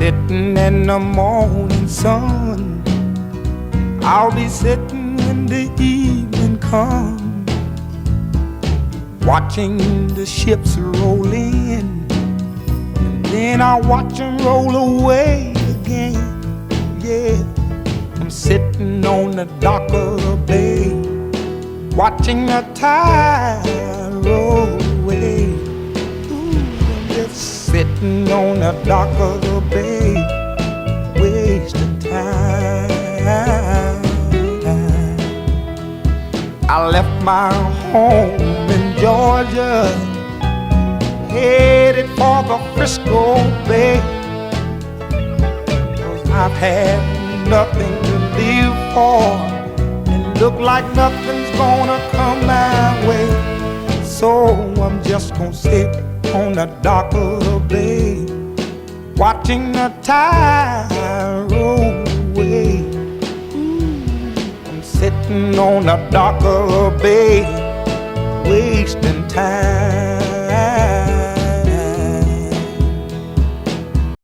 sitting in the morning sun. I'll be sitting when the evening comes, watching the ships roll in, and then I'll watch them roll away again. Yeah, I'm sitting on the dock of the bay, watching the tide roll away. Ooh, I'm just sitting on the dock of the bay, wasting time. I left my home in Georgia, headed for the Frisco Bay, 'cause I've had nothing to live for, and look like nothing's gonna come my way. So I'm just gonna sit on the dock of the bay, watching the tide roll away. Sitting on the dock of the bay, wasting time.